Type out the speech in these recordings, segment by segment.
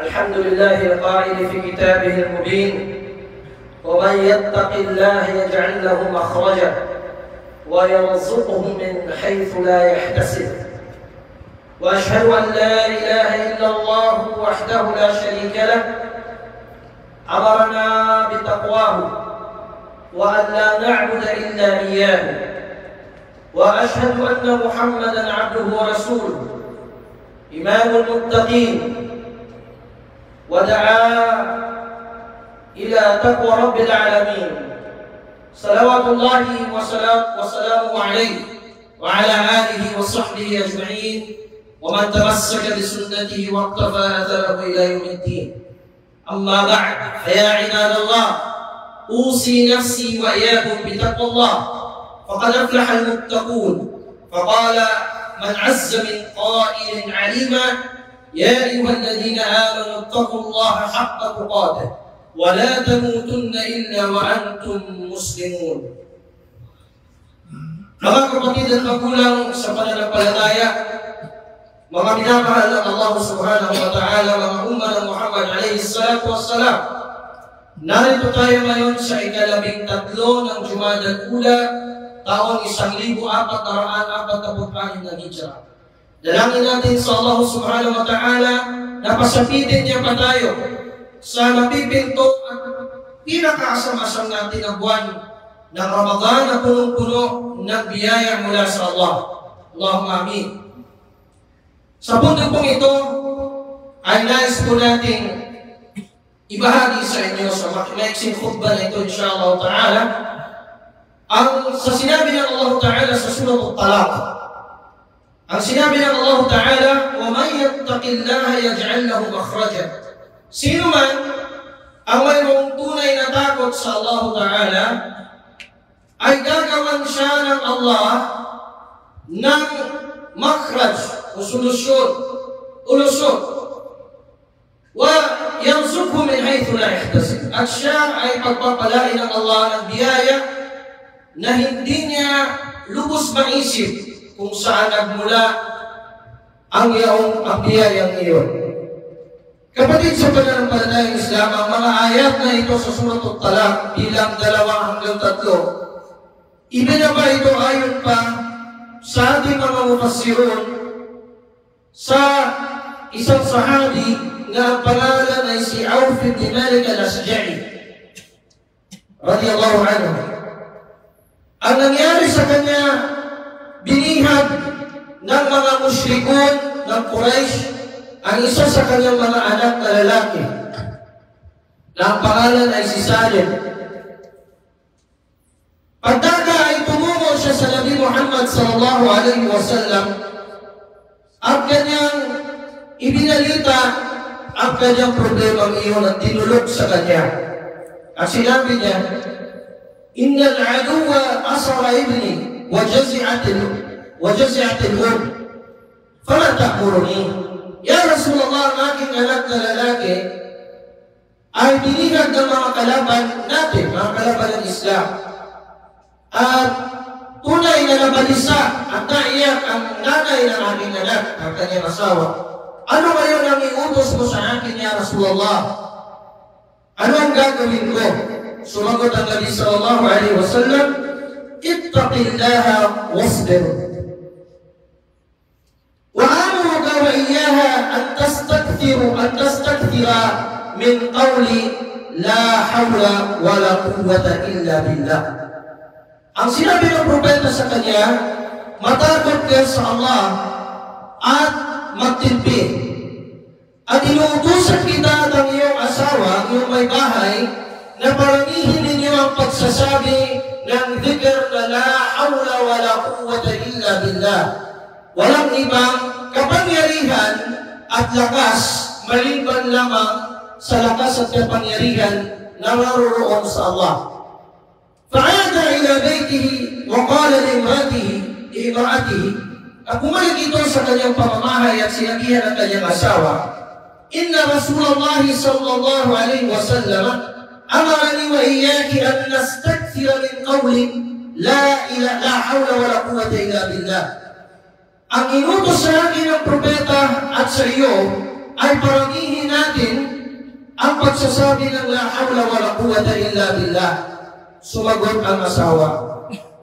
الحمد لله القائل في كتابه المبين ومن يتق الله يجعل له مخرجا ويرزقه من حيث لا يحتسب وأشهد أن لا إله إلا الله وحده لا شريك له أمرنا بتقواه وأن لا نعبد إلا إياه وأشهد أن محمدا عبده ورسوله إمام المتقين ودعا إلى تقوى رب العالمين صلوات الله وسلامه عليه وعلى آله وصحبه أجمعين ومن تمسك بسنته واقتفى أثره إلى يوم الدين. أما بعد فيا عباد الله أوصي نفسي وإياكم بتقوى الله فقد أفلح المتقون. فقال من عز من قائل عليما يا أيها الذين آمنوا اتقوا الله حق تقاته ولا تموتن إلا وأنتم مسلمون. Mga kapatid at magulang sa pananampalataya, mga minamahal ng Allah subhanahu wa ta'ala, mga umma ng Muhammad alayhi salatu wassalam, narito tayo ngayon sa ika-13 ng Jumada al-Ula, taong 1446 na Hijra. Dalangin natin sa Allah subhanahu wa ta'ala na pasapitin niya pa tayo sa mapipinto at pinakaasam-asam natin ang buwan ng Ramadan na punong-puno ng biyaya mula sa Allah. Allahumma amin. Sa punto pong ito ay nais po nating ibahagi sa inyo sa maiksing khutbah na ito insyaAllah ta'ala ang sa sinabi ng Allah ta'ala sa Surah Al-Talaq. Ang sinabi ng Allah Ta'ala, وَمَنْ يَتَّقِ اللَّهَ يَجْعَلْ لَهُ مَخْرَجًا. Sino man ang mayroong tunay na takot sa Allah Ta'ala, ay gagawan siya ng Allah ng makhraj o solusyon, ulusyon. وَيَرْزُقْهُ مِنْ حَيْثُ لَا يَحْتَسِبْ. At siya ay pagpapalain ng Allah ng biyaya na hindi niya lubos maisip kung saan nagmula ang biyayang iyon. Kapatid sa pananampalatayang Islam, ang mga ayat na ito sa Surah Al-Talaq bilang 2 hanggang 3, ibinaba ito ayon pa sa ating mga mufassirun sa isang sahabi na ang pangalan ay si Auf bin Malik al-Ashja'i radiyallahu anhu. Ang nangyari sa kanya, binihag ng mga mushrikun ng Quraysh ang isa sa kanyang mga anak na lalaki na ang pangalan ay si Salim. Pagdaga ay tumungo siya sa Nabi Muhammad sallallahu alaihi wasallam at kanyang ibinalita ang kanyang problemang iyon at dinulog sa kanya. At sinabi niya, Innal aduwa asara ibni وجزعت الأم فلا تأمرني. Ya Rasulullah, ang aking anak na lalaki ay binihag ng mga kalaban natin, mga kalaban ng Islam. At tunay na nabalisa at naiyak ang nanay ng aking anak, ang kanyang asawa. Ano ngayon ang iutos mo sa akin, Ya Rasulullah? Ano ang gagawin ko? Sumagot ang Nabi sallallahu alaihi wasallam, اتق الله واصبر وآمرك وإياها أن تستكثر من قول لا حول ولا قوة إلا بالله. Ang sinabi ng propeta sa kanya, matakot ka sa Allah at magtimpi. At inuutusan kita at ang iyong asawa, ang iyong may bahay, na paramihin ninyo ang pagsasabi ng dhikr na la hawla wa la quwwata illa billah. Walang ibang kapangyarihan at lakas maliban lamang sa lakas at kapangyarihan na naroroon sa Allah. Fa'ada ila baytihi wa qala li'imra'atihi. At bumalik ito sa kanyang pamamahay at sinabihan ng kanyang asawa, Inna Rasulullah sallallahu alaihi wasallam أمرني وإياك أن نستكثر من قول لا حول ولا قوة إلا بالله. Ang inutos sa akin ng propeta at sa iyo ay paramihin natin ang pagsasabi ng la hawla wa la quwwata illa billah. Sumagot ang asawa.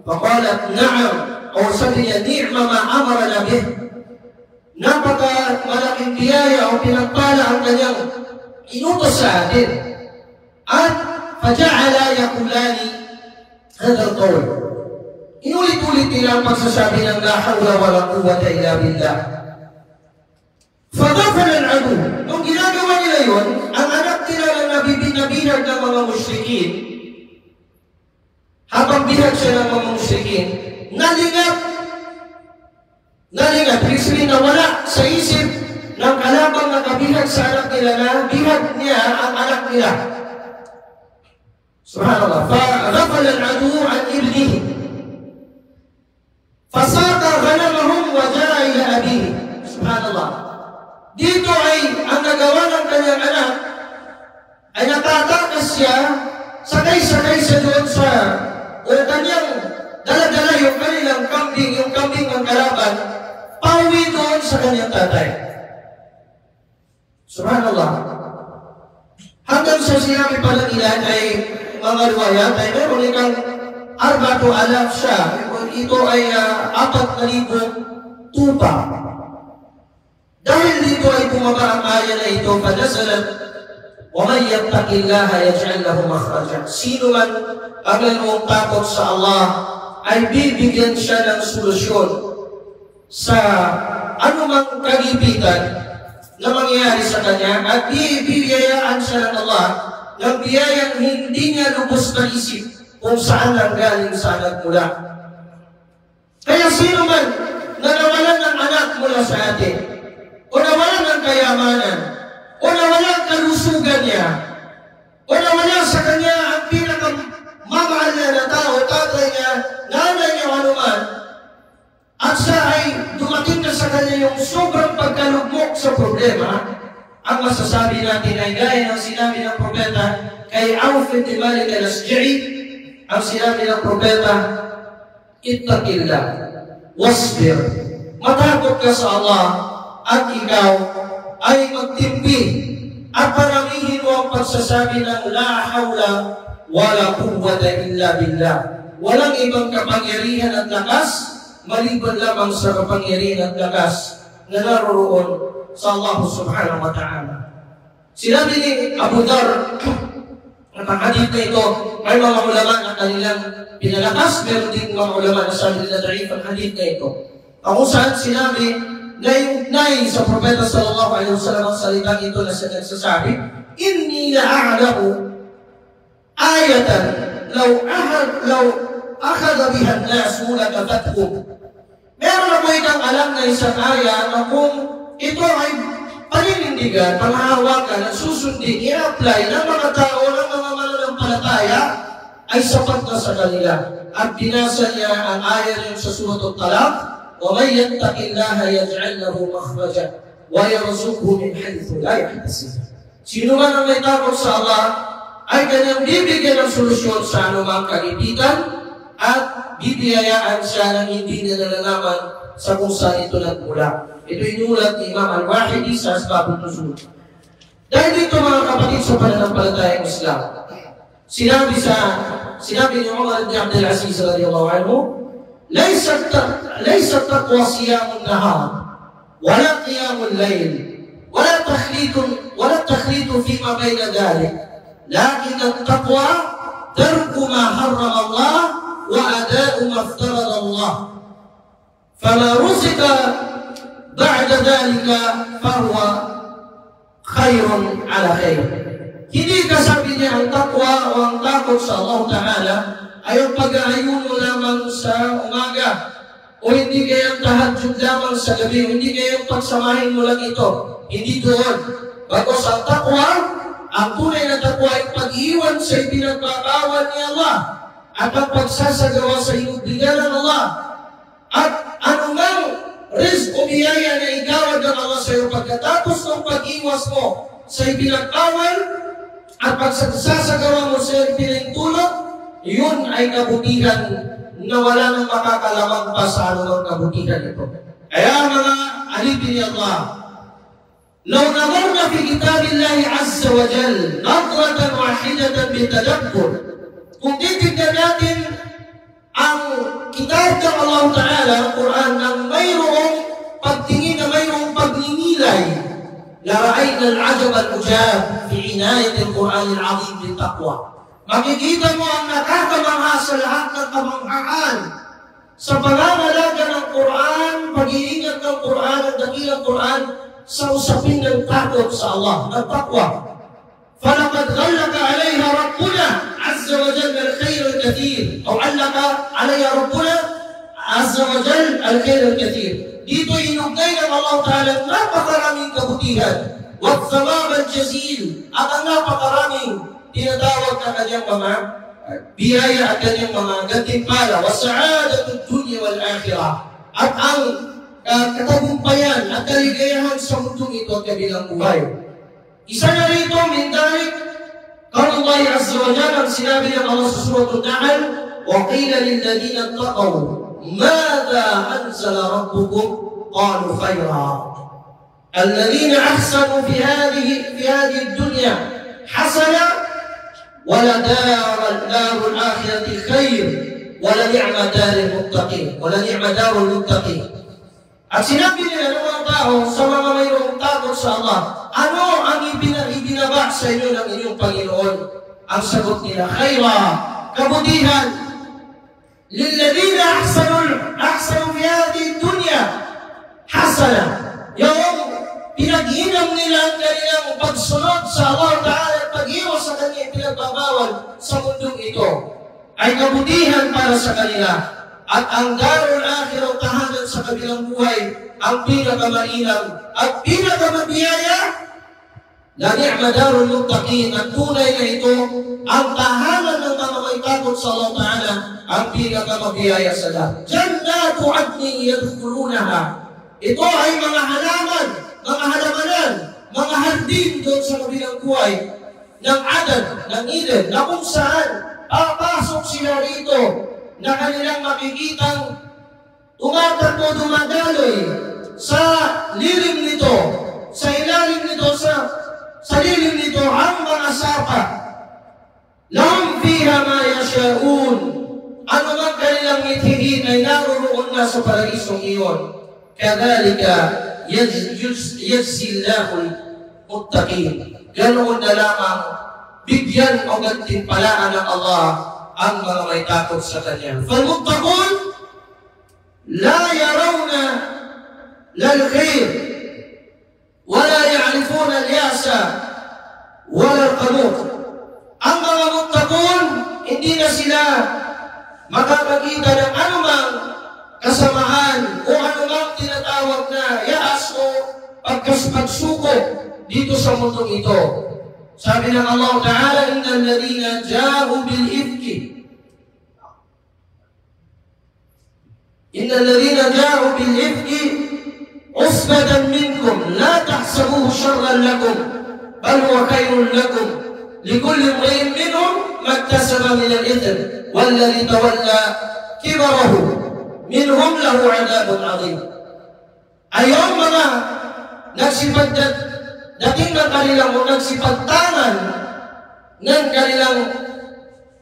Faqalat na'am, o sabi niya, ni'ma ma amara na bih. Napaka malaking biyaya o pinagpala ang kanyang inutos sa atin. At faja'ala yakulani hadal qawl. Inulit-ulit nila ang pagsasabi ng la hawla wa la quwwata illa billah. Fadafal al-adu. Nung ginagawa nila yun, ang anak nila na nabibinabihag ng mga musyrikin, habang bihag siya ng mga musyrikin, nalingat. Ibig sabihin na wala sa isip ng kalabang nakabihag sa anak nila na bihag niya ang anak nila. Subhanallah. Fadafal al-adu an ibnihi. Fasaka ghanamahum wa ja'a ila abihi. Subhanallah. Dito ay ang nagawa ng kanyang anak ay natatakas siya, sakay-sakay siya doon sa o kanyang dala-dala yung kanilang kambing, yung kambing ng kalaban, pauwi doon sa kanyang tatay. Subhanallah. Hanggang sa sinabi pala nila ay mga riwayat ay meron ikang 4,000 siya. Ito ay 4,000 tupa. Dahil dito ay bumaba ang aya na ito, fanasalat, وَمَنْ يَتَّقِ اللَّهَ يَجْعَلْ لَهُ مَخْرَجًا. Sino man ang mayroong takot sa Allah ay bibigyan siya ng solusyon sa anumang kagipitan na mangyayari sa kanya at bibiyayaan siya ng Allah ng biyayang hindi niya lubos na isip kung saan ang galing sa nagmula. Kaya sino man na nawalan ng anak mula sa atin, o nawalan ng kayamanan, o nawalan ang kalusugan niya, o nawalan sa kanya ang pinakamamahal niya na tao, tatay niya, nanay niya, anuman, at siya ay dumating na sa kanya yung sobrang pagkalugmok sa problema, ang masasabi natin ay gaya ng sinabi ng propeta kay Auf bin Malik al-Asja'i, ang sinabi ng propeta, ittaqillah, wasbir, matakot ka sa Allah, at ikaw ay magtimpi at paramihin mo ang pagsasabi ng la hawla wala quwwata illa billah. Walang ibang kapangyarihan at lakas maliban lamang sa kapangyarihan at lakas na naroroon sa Allah subhanahu wa ta'ala. Sinabi ni Abu Dhar at ang hadith na ito ay mga ulama na kanilang pinalakas, meron din mga ulama na sabi nila da'if ang hadith na ito. Kung saan sinabi na iugnay sa Propeta sallallahu alaihi wasallam ang salitang ito na siya nagsasabi, inni la'a'lamu ayatan law akhadha biha an-nas mulakafathu. Meron ako itang alam na isang aya na kung ito ay paninindigan, panghahawakan at susundin, i-apply ng mga tao, ng mga mananampalataya, ay sapat na sa kanila. At binasa niya ang aya niya sa Surah At-Talaq, وَمَنْ يَتَّقِ اللَّهَ يَجْعَلْ لَهُ مَخْرَجًا وَيَرْزُقْهُ مِنْ حَيْثُ لَا يَحْتَسِبُ. Sino man ang may takot sa Allah ay kanyang bibigyan ng solusyon sa anumang kagipitan at bibiyayaan siya ng hindi na nalalaman sa kung saan ito nagmula. Ito inulat ni Imam Al-Wahidi sa Asbabun Nuzul. Dahil dito mga kapatid sa pananampalatayang Islam, sinabi ni Umar ibn Abdul Aziz radiyallahu anhu, ليس التقوى صيام النهار ولا قيام الليل ولا التخليط فيما بين ذلك، لكن التقوى ترك ما حرم الله وأداء ما افترض الله، فما رزق بعد ذلك فهو خير على خير. Hindi kasabi niya ang takwa o ang takot sa Allah Ta'ala ay ang pag-aayuno lamang sa umaga, o hindi kayang tahajjud lamang sa gabi, o hindi kayang pagsamahin mo lang ito. Hindi doon. Bagos ang takwa, ang tunay na takwa ay pag-iwan sa ipinagbabawal ni Allah at ang pagsasagawa sa inubligan ng Allah. At anumang rizq o biyaya na igawad ng Allah sa iyo pagkatapos ng pag-iwas mo sa ipinagbawal at pagsasagawa mo sa ipinahintulot, yun ay kabutihan na wala nang makakalamang pa sa anumang kabutihan ito. Kaya mga alipin ni Allah, لو نظرنا في كتاب الله عز وجل نظرة واحدة بتدبر, kung titignan natin ang kitab ng Allah Ta'ala, ang Quran, ng mayroong pagtingin na mayroong pagninilay, lara'ayna al-ajab al-ujab fi inayat al-Quran al-azim bil-taqwa. Makikita mo ang nakakamangha sa lahat ng kamanghaan sa pangangalaga ng Quran, pag-iingat ng Quran, ang dakilang Quran, sa usapin ng takot sa Allah, ng taqwa. فَلَقَدْ غَلَّقَ عَلَيْهَا رَبُّنَا عَزَّ وَجَلَّ الْخَيْرَ الْكَثِيرِ أو علق عليها ربنا عز وجل الخير الكثير. Dito inugnay ng Allah Ta'ala napakaraming kabutihan, وَالثَّوَابَ الْجَزِيلِ, at ang napakaraming tinatawag na kanyang mga biyaya at kanyang mga gantimpala, وَالسَّعَادَةُ الدُّنْيَا وَالْآخِرَةِ, at ang katagumpayan at kaligayahan sa mundong ito at kabilang buhay. Isa na rito, min dalik, Allah Azza wa Jalla, ang sinabi ng Allah sa Surah An-Nahl, وَقِيلَ لِلَّذِينَ اتَّقَوْا مَاذَا أَنزَلَ رَبُّكُمْ قَالُوا خَيْرًا الَّذِينَ أَحْسَنُوا في هذه الدُّنْيا حَسَنًا وَلَدَارُ الْآخِرَةِ خَيْرٌ وَلَنِعْمَ دَارُ الْمُتَّقِينَ. At sinabi nila ng mga tao sa mga mayroong takot sa Allah, ano ang ibinaba sa inyo ng inyong Panginoon? Ang sagot nila, khayra, kabutihan. Lilladina ahsanu fi hadhihi dunya hasana. Yung pinag-inam nila ang kanilang pagsunod sa Allah Ta'ala at pag-iwas sa kanya pinagbabawal sa mundong ito ay kabutihan para sa kanila. At ang darul akhirah, tahanan sa kabilang buhay, ang pinakamainam at pinakamabiyaya, la ni'ma darul muttaqin, at tunay na ito ang tahanan ng mga may takot sa Allah Ta'ala, ang pinakamabiyaya sa lahat. Jannatu adnin yadkhulunaha. Ito ay mga halaman, mga halamanan, mga hardin doon sa kabilang buhay ng Adan, ng Eden, na kung saan papasok sila rito na kanilang makikitang tumatakbo, dumadaloy sa lilim nito, sa ilalim nito, sa lilim nito ang mga sapa. Lahum fiha ma yasha'un. Ano man kanilang ngitihin ay naroon na sa paraisong iyon. Kadhalika yajzillahul muttaqin. Ganoon na lamang bigyan o gantimpalaan ng Allah ang mga may takot sa Kanya. فَالْمُتَّقُونَ لَا يَرَوْنَ لَا الْخَيْرِ وَلَا يَعْرِفُونَ الْيَأْسَ وَلَا الْقَنُوطَ. Ang mga muttaqun, hindi na sila makakakita ng anumang kasamaan o anumang tinatawag na yaas o pagsuko dito sa mundong ito. Sabi ng Allah Ta'ala, innal ladina ja'u bil ifki usbatan minkum la tahsabuhu sharran lakum bal huwa khairun lakum likulli imrin minhum maktasaba min al-ithm walladhi tawalla kibarahu minhum lahu 'adabun 'adhim. Ayong mga dating ng kanilang nagsipagtangan ng kanilang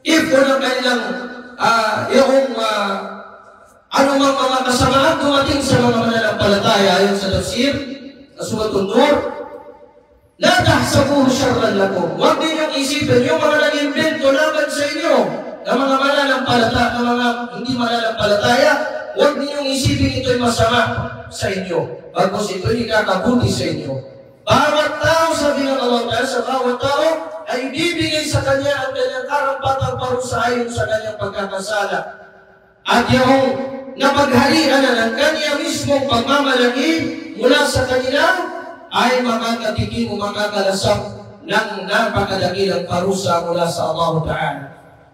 ipon ng kanilang anumang mga kasamaan dumating sa mga mananampalataya ayon sa tafsir na Surah An-Nur, la tahsabuhu sharran lakum. Huwag ninyong isipin yung mga nag-invento laban sa inyo na mga mananampalataya, na mga hindi mananampalataya, huwag ninyong isipin ito'y masama sa inyo. Bagos ito'y ikakabuti sa inyo. Bawat tao, sabi ng Allah Ta'ala, sa bawat tao ay bibigay sa kanya ang kanyang karampatang parusa ayon sa kanyang pagkakasala. At yung napagharian na ng kanya mismong pagmamalaki mula sa kanila ay makakatikim o makakalasap ng napakadakilang parusa mula sa Allah Ta'ala.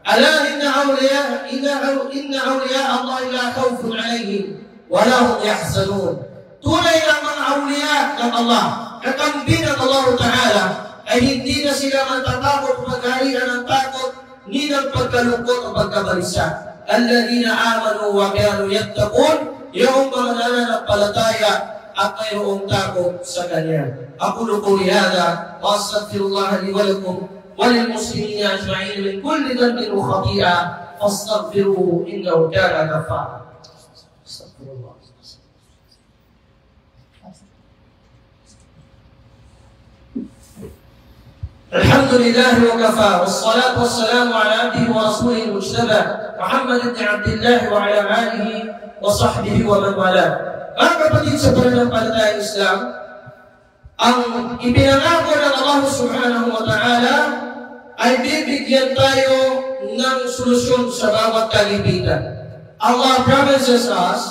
Ala inna awliya Allah la khawfun alayhim wa la hum yahzanun. Tunay ng mga awliya ng Allah, kakampi ng Allah Ta'ala, ay hindi na sila matatakot magharian ng takot ni ng pagkalungkot o pagkabalisa. Alladhina amanu wa kanu yattaqun, yung mga nananampalataya at mayroong takot sa Kanya. Aqulu qawli hadha wa astaghfirullah li wa lakum wa lil muslimina ajma'in min kulli dhanbin wa khati'a fastaghfiruhu innahu kana ghaffara. Astaghfirullah. الحمد لله وكفى والصلاة والسلام على عبده ورسوله المجتبى محمد بن عبد الله وعلى آله وصحبه ومن والاه. Mga kapatid sa pananampalatayang Islam, ang ipinangako ng Allah subhanahu wa ta'ala ay bibigyan tayo ng solusyon sa bawat kagipitan. Allah promises us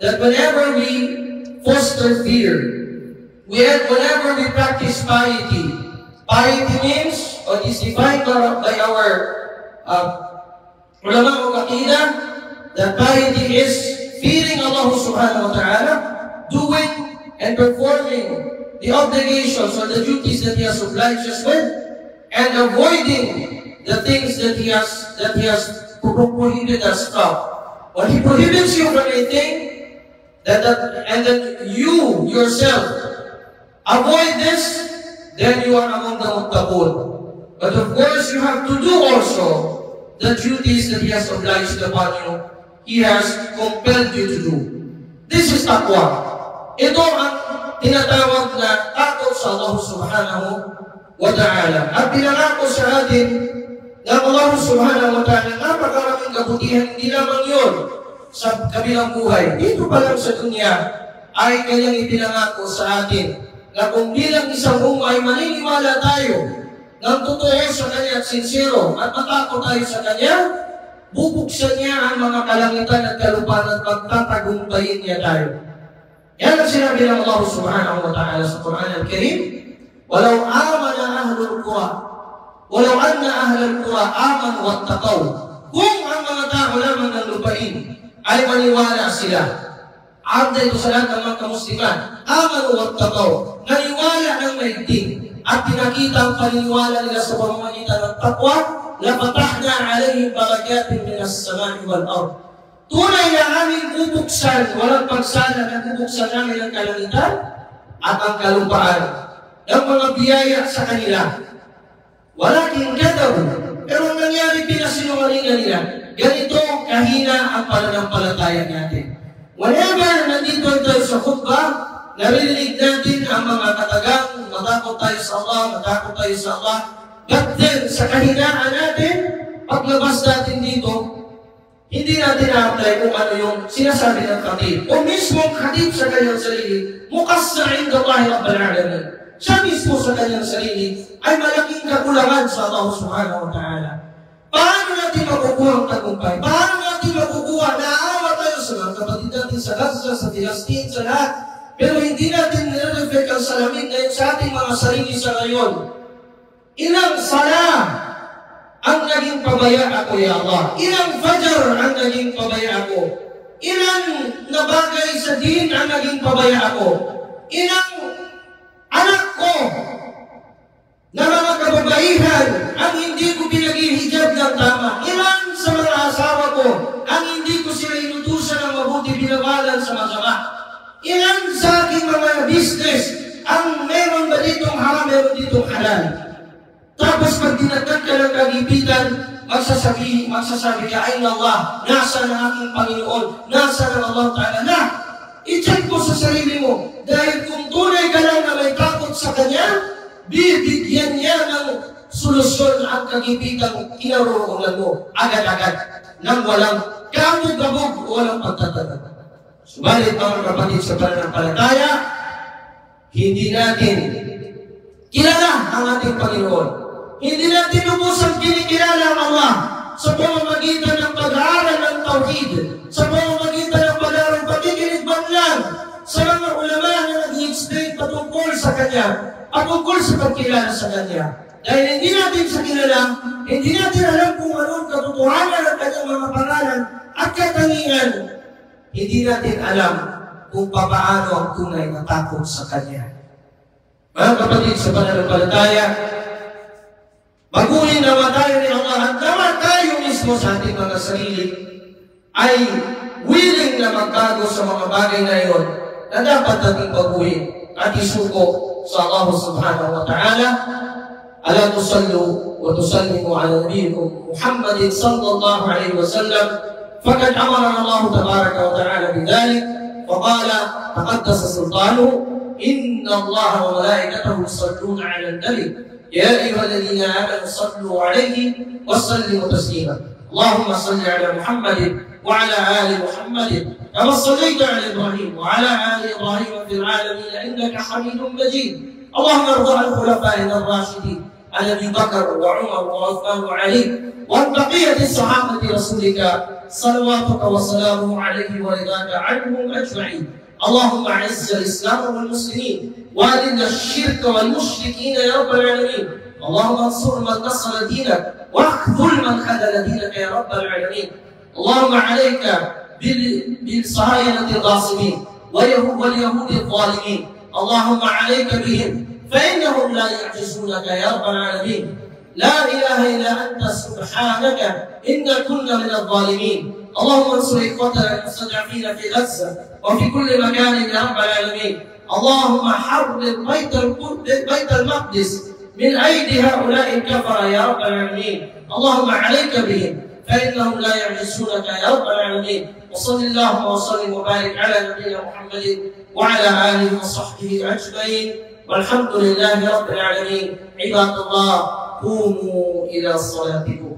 that whenever we foster fear, whenever we practice piety, piety means, or is defined by our ulama of Aqidah, that piety is fearing Allah subhanahu wa ta'ala, doing and performing the obligations or the duties that He has obliged us with, and avoiding the things that He has prohibited us from. When He prohibits you from anything, and that you yourself avoid this, then you are among the muttaqun. But of course, you have to do also the duties that He has obliged upon you. He has compelled you to do. This is taqwa. Ito ang tinatawag na takot sa Allah subhanahu wa ta'ala. At pinangako sa atin ng Allah subhanahu wa ta'ala napakaraming kabutihan, hindi lamang yun sa kabilang buhay. Dito pa lang sa dunya ay kanyang ipinangako sa atin na kung bilang isang bungo ay maniniwala tayo ng totoo sa Kanya at sincero at matakot tayo sa Kanya, bubuksan niya ang mga kalangitan at kalupaan at pagtatagumpayin niya tayo. Yan ang sinabi ng Allah subhanahu wa ta'ala sa Quran al-Karim, walau amana ahlul qura, walau anna ahlul qura aman wattaqaw, kung ang mga tao lamang ng lupain ay maniwala sila. Abda ito sa lahat ng mga kamusliman. Amanu wattaqaw, naniwala ng maigting at pinakita ang paniniwala nila sa pamamagitan ng taqwa, lapatahna alayhim barakatin minas samai wal ard. Tunay na aming bubuksan, walang pagsala na bubuksan namin ang kalangitan at ang kalupaan ng mga biyaya sa kanila. Walakin kadaw, pero ang nangyari pinasinungalingan nila, ganito kahina ang pananampalataya natin. Whenever nandito tayo sa khutbah, naririnig natin ang mga katagang, matakot tayo sa Allah, matakot tayo sa Allah. But then, sa kahinaan natin, paglabas natin dito, hindi natin na-apply kung ano yung sinasabi ng khatib. O mismong khatib sa kanyang sarili, mukas na inda Allah Rabbal Alamin. Siya mismo sa kanyang sarili ay malaking kakulangan sa Allah subhanahu wa ta'ala. Paano natin makukuha ang tagumpay? Paano natin makukuha? Naawa tayo sa mga kapatid natin sa Gaza, sa Palestine, sa lahat. Pero hindi natin nire-reflect ang salamin ngayon sa ating mga sarili sa ngayon. Ilang sala ang naging pabaya ako, Ya Allah? Ilang fajar ang naging pabaya ako? Ilang nabagay sa din ang naging pabaya ako? Ilang anak ko na mga kababaihan ang hindi ko pinag-ihijab ng tama? Ilan sa mga asawa ko ang hindi ko sila inutusan ng mabuti binawalan sa masama? Ilan sa aking mga business ang meron ba ditong haram, meron ditong halal? Tapos pag dinagdag ka ng kagipitan, magsasabi ka, ay Allah, nasa ng aking Panginoon, nasa ng Allah Ta'ala na. I-check mo sa sarili mo, dahil kung tunay ka lang na may takot sa Kanya, bibigyan niya ng solusyon ang kagipitang kinaroroonan mo agad-agad nang walang kabog-kabog o walang pagtatagad. Subalit mga kapatid sa pananampalataya, hindi natin kilala ang ating Panginoon. Hindi natin lubusang kinikilala ang Allah sa pamamagitan ng pag-aaral ng Tauhid, sa pamamagitan ng pag-aaral pakikinig man lang sa mga ulama na nag-explain patungkol sa Kanya, patungkol sa pagkilala sa Kanya. Dahil hindi natin sa kilala, hindi natin alam kung anong katotohanan ng Kanyang mga pangalan at katangian. Hindi natin alam kung paano ang tunay na takot sa Kanya. Mga kapatid sa pananampalataya, baguhin naman tayo ni Allah at naman tayo mismo sa ating mga sarili ay willing na magbago sa mga bagay na iyon na dapat nating baguhin at isuko sa Allah subhanahu wa ta'ala. Ala tusallu wa tusallimu ala nabiyyikum Muhammadin sallallahu alaihi wasallam faqad amarana Allah tabaraka wa ta'ala bidhalik wa qala taqaddasa sultanuhu inna Allah wa malaikatahu yusalluna ala an-nabi ya ayyuhalladhina amanu sallu alayhi wa sallimu taslima. Allahumma salli ala Muhammadin wa ala ali Muhammadin kama sallaita ala Ibrahim wa ala ali Ibrahim fil alamin innaka Hamidum Majid. Allahumma irda' al-khulafa'in ar-rashidin Abi Bakr wa Umar wa Uthman wa Ali wa baqiyati sahabati rasulika salawatuka wa salamuhu alayhi wa ridaka anhum ajma'in. اللهم اعز الاسلام والمسلمين واذل الشرك والمشركين يا رب العالمين. اللهم انصر من نصر دينك واخذل من خذل دينك يا رب العالمين. اللهم عليك بالصهاينة الغاصبين واليهود الظالمين. اللهم عليك بهم فانهم لا يعجزونك يا رب العالمين. لا اله الا انت سبحانك انا كنا من الظالمين. اللهم انصر اخوتنا المستضعفين في غزه وفي كل مكان يا رب العالمين. اللهم حرر بيت المقدس من ايدي هؤلاء الكفره يا رب العالمين. اللهم عليك بهم فانهم لا يعجزونك يا رب العالمين. وصل اللهم وسلم وبارك على نبينا محمد وعلى اله وصحبه اجمعين والحمد لله رب العالمين. عباد الله قوموا الى صلاتكم.